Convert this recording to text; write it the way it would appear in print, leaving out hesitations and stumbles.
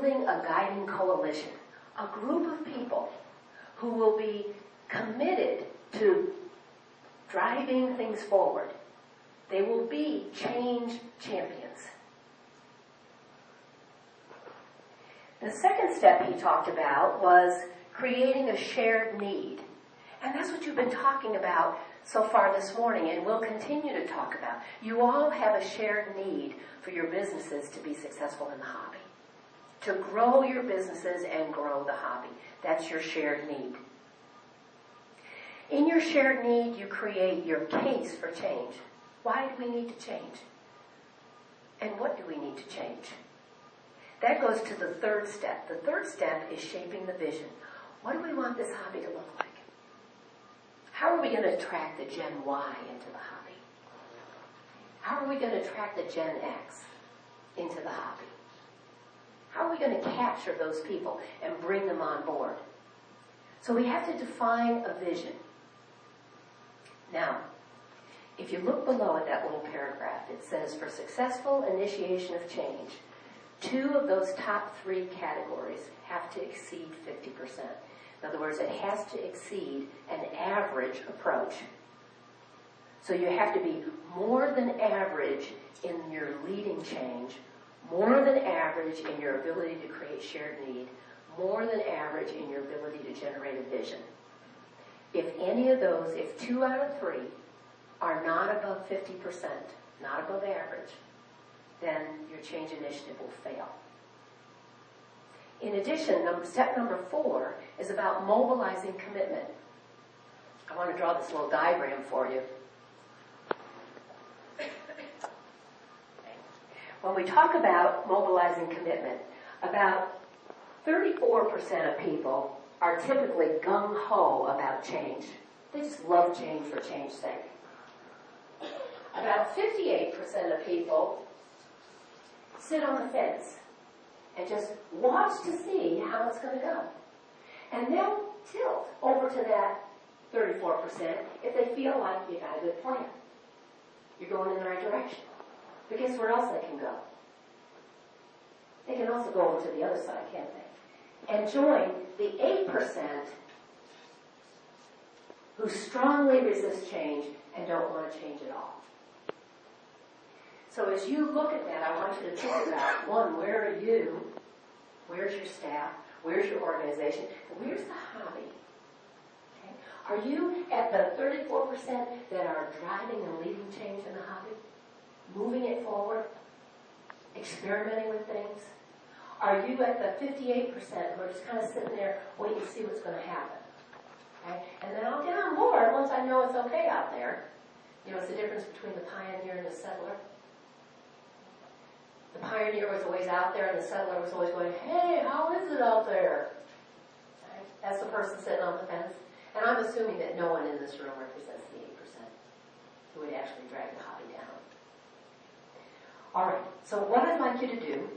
building a guiding coalition, a group of people who will be committed to driving things forward. They will be change champions. The second step he talked about was creating a shared need. And that's what you've been talking about so far this morning, and we'll continue to talk about. You all have a shared need for your businesses to be successful in the hobby. To grow your businesses and grow the hobby. That's your shared need. In your shared need, you create your case for change. Why do we need to change? And what do we need to change? That goes to the third step. The third step is shaping the vision. What do we want this hobby to look like? How are we going to attract the Gen Y into the hobby? How are we going to attract the Gen X into the hobby? How are we going to capture those people and bring them on board? So we have to define a vision. Now, if you look below at that little paragraph, it says, for successful initiation of change, 2 of those top 3 categories have to exceed 50%. In other words, it has to exceed an average approach. So you have to be more than average in your leading change, more than average in your ability to create shared need, more than average in your ability to generate a vision. If any of those, if 2 out of 3 are not above 50%, not above average, then your change initiative will fail. In addition, step number 4 is about mobilizing commitment. I want to draw this little diagram for you. When we talk about mobilizing commitment, about 34% of people are typically gung-ho about change. They just love change for change's sake. About 58% of people sit on the fence and just watch to see how it's going to go. And they'll tilt over to that 34% if they feel like you got a good plan. You're going in the right direction. But guess where else they can go? They can also go over to the other side, can't they? And join the 8% who strongly resist change and don't want to change at all. So as you look at that, I want you to think about, 1, where are you? Where's your staff? Where's your organization? And where's the hobby? Okay? Are you at the 34% that are driving and leading change in the hobby? Moving it forward? Experimenting with things? Are you at the 58% who are just kind of sitting there waiting to see what's going to happen? Okay? And then I'll get on board once I know it's okay out there. You know, it's the difference between the pioneer and the settler. The pioneer was always out there, and the settler was always going, hey, how is it out there? Right? That's the person sitting on the fence. And I'm assuming that no one in this room represents the 8% who would actually drag the hobby down. All right, so what I'd like you to do